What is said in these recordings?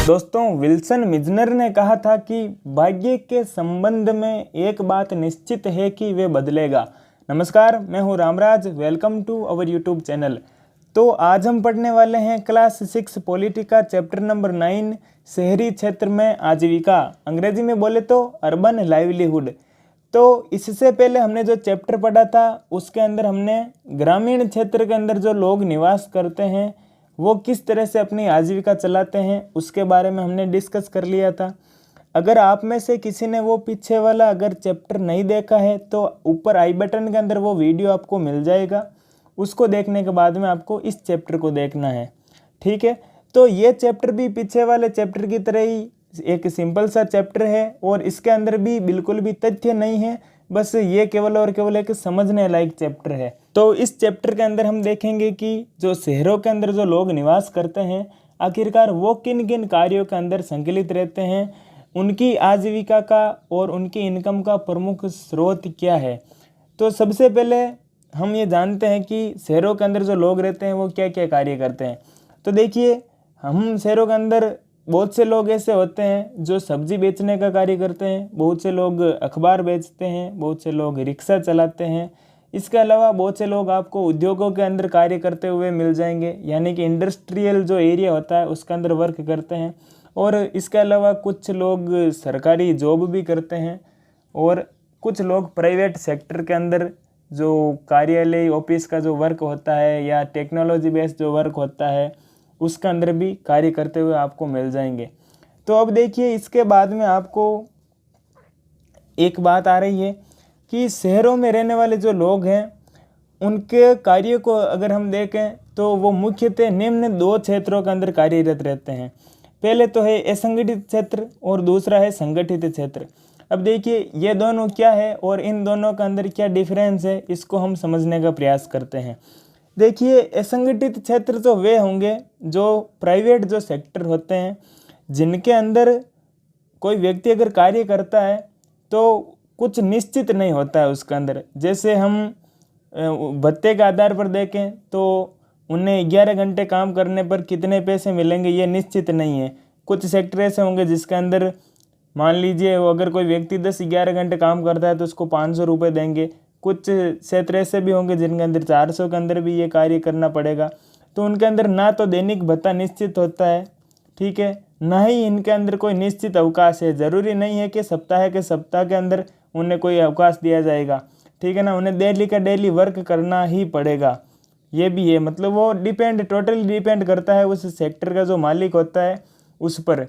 दोस्तों, Wilson Mizner ने कहा था कि भाग्य के संबंध में एक बात निश्चित है कि वे बदलेगा। नमस्कार, मैं हूं Ramraj. Welcome to our YouTube channel. तो आज हम पढ़ने वाले हैं क्लास 6 पॉलिटिका चैप्टर नंबर 9 शहरी क्षेत्र में आजीविका, अंग्रेजी में बोले तो अर्बन लाइवलीहुड। तो इससे पहले हमने जो चैप्टर पढ़ा था उसके अंदर हमने ग्रामीण क्षेत्र के अंदर जो लोग निवास करते हैं वो किस तरह से अपनी आजीविका चलाते हैं उसके बारे में हमने डिस्कस कर लिया था। अगर आप में से किसी ने वो पीछे वाला अगर चैप्टर नहीं देखा है तो ऊपर आई बटन के अंदर वो वीडियो आपको मिल जाएगा। उसको देखने के बाद में आपको इस चैप्टर को देखना है, ठीक है। तो ये चैप्टर भी पीछे वाले चैप्टर की तरह ही एक सिंपल सा चैप्टर है और इसके अंदर भी बिल्कुल भी तथ्य नहीं है, बस ये केवल और केवल एक समझने लायक चैप्टर है। तो इस चैप्टर के अंदर हम देखेंगे कि जो शहरों के अंदर जो लोग निवास करते हैं आखिरकार वो किन किन कार्यों के अंदर संकलित रहते हैं, उनकी आजीविका का और उनकी इनकम का प्रमुख स्रोत क्या है। तो सबसे पहले हम ये जानते हैं कि शहरों के अंदर जो लोग रहते हैं वो क्या क्या कार्य करते हैं। तो देखिए, हम शहरों के अंदर बहुत से लोग ऐसे होते हैं जो सब्जी बेचने का कार्य करते हैं, बहुत से लोग अखबार बेचते हैं, बहुत से लोग रिक्शा चलाते हैं। इसके अलावा बहुत से लोग आपको उद्योगों के अंदर कार्य करते हुए मिल जाएंगे, यानी कि इंडस्ट्रियल जो एरिया होता है उसके अंदर वर्क करते हैं। और इसके अलावा कुछ लोग सरकारी जॉब भी करते हैं और कुछ लोग प्राइवेट सेक्टर के अंदर जो कार्यालय ऑफिस का जो वर्क होता है या टेक्नोलॉजी बेस्ड जो वर्क होता है उसके अंदर भी कार्य करते हुए आपको मिल जाएंगे। तो अब देखिए, इसके बाद में आपको एक बात आ रही है कि शहरों में रहने वाले जो लोग हैं उनके कार्य को अगर हम देखें तो वो मुख्यतः निम्न दो क्षेत्रों के अंदर कार्यरत रहते हैं। पहले तो है असंगठित क्षेत्र और दूसरा है संगठित क्षेत्र। अब देखिए, ये दोनों क्या है और इन दोनों के अंदर क्या डिफरेंस है, इसको हम समझने का प्रयास करते हैं। देखिए, असंगठित क्षेत्र तो वे होंगे जो प्राइवेट जो सेक्टर होते हैं जिनके अंदर कोई व्यक्ति अगर कार्य करता है तो कुछ निश्चित नहीं होता है उसके अंदर। जैसे हम भत्ते के आधार पर देखें तो उन्हें 11 घंटे काम करने पर कितने पैसे मिलेंगे ये निश्चित नहीं है। कुछ सेक्टर ऐसे होंगे जिसके अंदर मान लीजिए अगर कोई व्यक्ति 10-11 घंटे काम करता है तो उसको 500 रुपये देंगे। कुछ क्षेत्र ऐसे भी होंगे जिनके अंदर 400 के अंदर भी ये कार्य करना पड़ेगा। तो उनके अंदर ना तो दैनिक भत्ता निश्चित होता है, ठीक है, ना ही इनके अंदर कोई निश्चित अवकाश है। ज़रूरी नहीं है कि सप्ताह के अंदर उन्हें कोई अवकाश दिया जाएगा, ठीक है ना। उन्हें डेली का डेली वर्क करना ही पड़ेगा, ये भी है। मतलब वो टोटली डिपेंड करता है उस सेक्टर का जो मालिक होता है उस पर।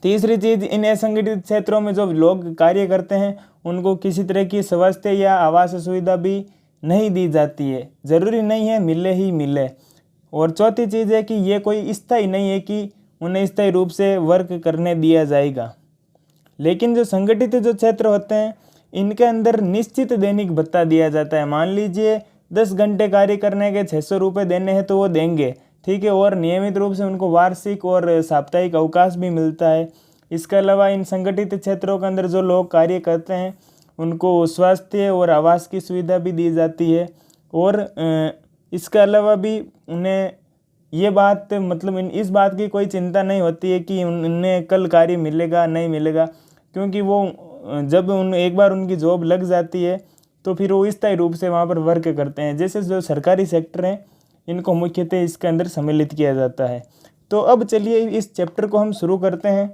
तीसरी चीज़, इन असंगठित क्षेत्रों में जो लोग कार्य करते हैं उनको किसी तरह की स्वास्थ्य या आवास सुविधा भी नहीं दी जाती है, ज़रूरी नहीं है मिले ही मिले। और चौथी चीज़ है कि ये कोई स्थायी नहीं है कि उन्हें स्थायी रूप से वर्क करने दिया जाएगा। लेकिन जो संगठित जो क्षेत्र होते हैं इनके अंदर निश्चित दैनिक भत्ता दिया जाता है। मान लीजिए 10 घंटे कार्य करने के 600 रुपये देने हैं तो वो देंगे, ठीक है। और नियमित रूप से उनको वार्षिक और साप्ताहिक अवकाश भी मिलता है। इसके अलावा इन संगठित क्षेत्रों के अंदर जो लोग कार्य करते हैं उनको स्वास्थ्य और आवास की सुविधा भी दी जाती है। और इसके अलावा भी उन्हें ये बात मतलब इस बात की कोई चिंता नहीं होती है कि उन्हें कल कार्य मिलेगा नहीं मिलेगा, क्योंकि वो जब एक बार उनकी जॉब लग जाती है तो फिर वो स्थायी रूप से वहाँ पर वर्क करते हैं। जैसे जो सरकारी सेक्टर हैं इनको मुख्यतः इसके अंदर सम्मिलित किया जाता है। तो अब चलिए इस चैप्टर को हम शुरू करते हैं।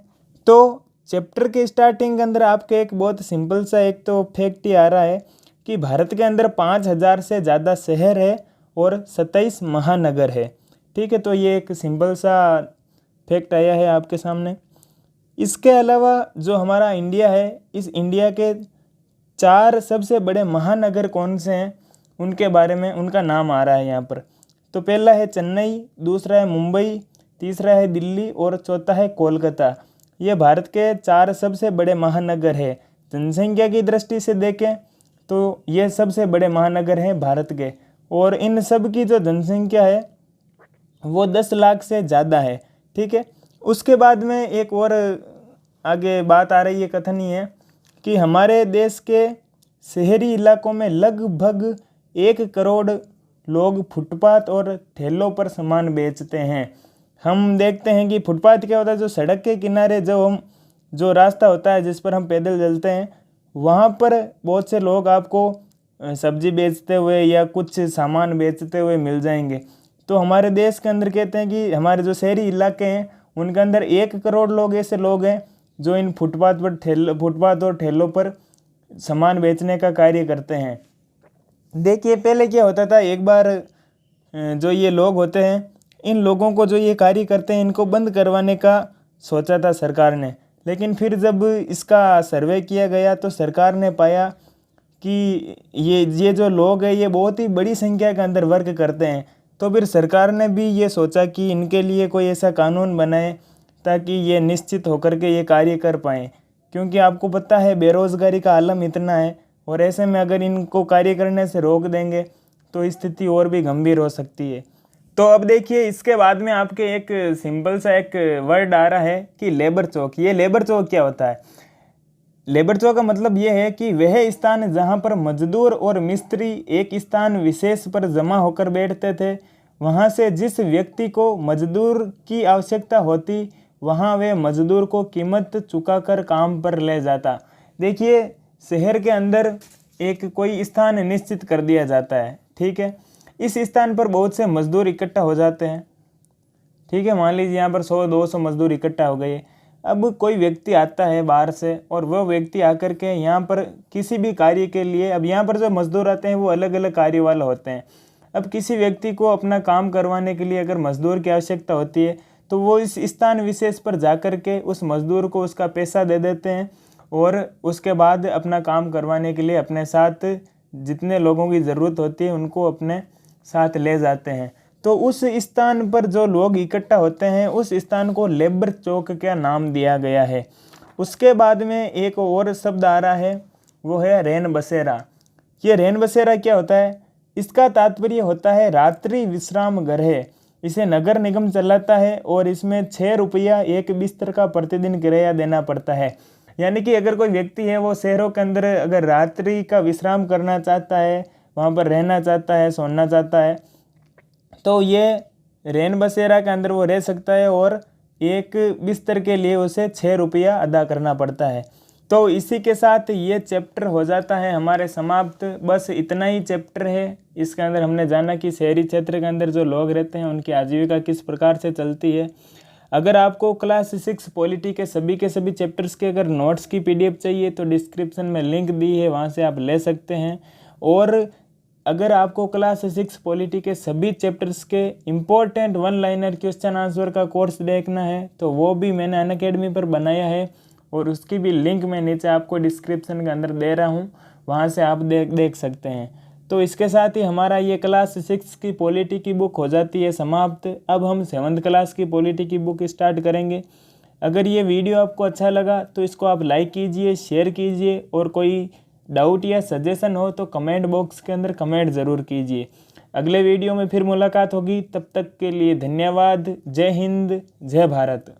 तो चैप्टर के स्टार्टिंग के अंदर आपके एक बहुत सिंपल सा एक तो फैक्ट ही आ रहा है कि भारत के अंदर 5000 से ज़्यादा शहर है और 27 महानगर है, ठीक है। तो ये एक सिंपल सा फैक्ट आया है आपके सामने। इसके अलावा जो हमारा इंडिया है, इस इंडिया के 4 सबसे बड़े महानगर कौन से हैं उनके बारे में उनका नाम आ रहा है यहाँ पर। तो पहला है चेन्नई, दूसरा है मुंबई, तीसरा है दिल्ली और चौथा है कोलकाता। ये भारत के 4 सबसे बड़े महानगर है। जनसंख्या की दृष्टि से देखें तो ये सबसे बड़े महानगर हैं भारत के, और इन सब की जो जनसंख्या है वो 10 लाख से ज़्यादा है, ठीक है। उसके बाद में एक और आगे बात आ रही है, कथन ही है कि हमारे देश के शहरी इलाकों में लगभग 1 करोड़ लोग फुटपाथ और ठेलों पर सामान बेचते हैं। हम देखते हैं कि फुटपाथ क्या होता है, जो सड़क के किनारे जो रास्ता होता है जिस पर हम पैदल चलते हैं, वहाँ पर बहुत से लोग आपको सब्जी बेचते हुए या कुछ सामान बेचते हुए मिल जाएंगे। तो हमारे देश के अंदर कहते हैं कि हमारे जो शहरी इलाके हैं उनके अंदर 1 करोड़ लोग ऐसे लोग हैं जो इन फुटपाथ और ठेलों पर सामान बेचने का कार्य करते हैं। देखिए पहले क्या होता था, एक बार जो ये लोग होते हैं, इन लोगों को जो ये कार्य करते हैं इनको बंद करवाने का सोचा था सरकार ने, लेकिन फिर जब इसका सर्वे किया गया तो सरकार ने पाया कि ये जो लोग हैं ये बहुत ही बड़ी संख्या के अंदर वर्क करते हैं। तो फिर सरकार ने भी ये सोचा कि इनके लिए कोई ऐसा कानून बनाए ताकि ये निश्चित होकर के ये कार्य कर पाएँ, क्योंकि आपको पता है बेरोज़गारी का आलम इतना है, और ऐसे में अगर इनको कार्य करने से रोक देंगे तो स्थिति और भी गंभीर हो सकती है। तो अब देखिए इसके बाद में आपके एक सिंपल सा एक वर्ड आ रहा है कि लेबर चौक। ये लेबर चौक क्या होता है? लेबर चौक का मतलब ये है कि वह स्थान जहाँ पर मजदूर और मिस्त्री एक स्थान विशेष पर जमा होकर बैठते थे, वहाँ से जिस व्यक्ति को मजदूर की आवश्यकता होती वहाँ वे मजदूर को कीमत चुकाकर काम पर ले जाता। देखिए शहर के अंदर एक कोई स्थान निश्चित कर दिया जाता है, ठीक है। इस स्थान पर बहुत से मजदूर इकट्ठा हो जाते हैं, ठीक है। मान लीजिए यहाँ पर 100-200 मजदूर इकट्ठा हो गए। अब कोई व्यक्ति आता है बाहर से और वह व्यक्ति आकर के यहाँ पर किसी भी कार्य के लिए, अब यहाँ पर जो मजदूर आते हैं वो अलग अलग कार्य वाले होते हैं। अब किसी व्यक्ति को अपना काम करवाने के लिए अगर मजदूर की आवश्यकता होती है तो वो इस स्थान विशेष पर जाकर के उस मजदूर को उसका पैसा दे देते हैं और उसके बाद अपना काम करवाने के लिए अपने साथ जितने लोगों की ज़रूरत होती है उनको अपने साथ ले जाते हैं। तो उस स्थान पर जो लोग इकट्ठा होते हैं उस स्थान को लेबर चौक का नाम दिया गया है। उसके बाद में एक और शब्द आ रहा है, वो है रैन बसेरा। ये रैन बसेरा क्या होता है? इसका तात्पर्य होता है रात्रि विश्राम घर है। इसे नगर निगम चलाता है और इसमें 6 रुपया एक बिस्तर का प्रतिदिन किराया देना पड़ता है। यानी कि अगर कोई व्यक्ति है वो शहरों के अंदर अगर रात्रि का विश्राम करना चाहता है, वहाँ पर रहना चाहता है, सोना चाहता है, तो ये रैन बसेरा के अंदर वो रह सकता है और एक बिस्तर के लिए उसे 6 रुपया अदा करना पड़ता है। तो इसी के साथ ये चैप्टर हो जाता है हमारे समाप्त। बस इतना ही चैप्टर है। इसके अंदर हमने जाना कि शहरी क्षेत्र के अंदर जो लोग रहते हैं उनकी आजीविका किस प्रकार से चलती है। अगर आपको क्लास 6 पॉलिटी के सभी चैप्टर्स के अगर नोट्स की PDF चाहिए तो डिस्क्रिप्शन में लिंक दी है, वहाँ से आप ले सकते हैं। और अगर आपको क्लास 6 पॉलिटी के सभी चैप्टर्स के इम्पोर्टेंट 1 लाइनर क्वेश्चन आंसर का कोर्स देखना है तो वो भी मैंने अनअकैडमी पर बनाया है और उसकी भी लिंक मैं नीचे आपको डिस्क्रिप्शन के अंदर दे रहा हूँ, वहाँ से आप देख सकते हैं। तो इसके साथ ही हमारा ये क्लास 6 की पॉलिटी की बुक हो जाती है समाप्त। अब हम 7th क्लास की पॉलिटी की बुक स्टार्ट करेंगे। अगर ये वीडियो आपको अच्छा लगा तो इसको आप लाइक कीजिए, शेयर कीजिए, और कोई डाउट या सजेशन हो तो कमेंट बॉक्स के अंदर कमेंट ज़रूर कीजिए। अगले वीडियो में फिर मुलाकात होगी, तब तक के लिए धन्यवाद। जय हिंद, जय भारत।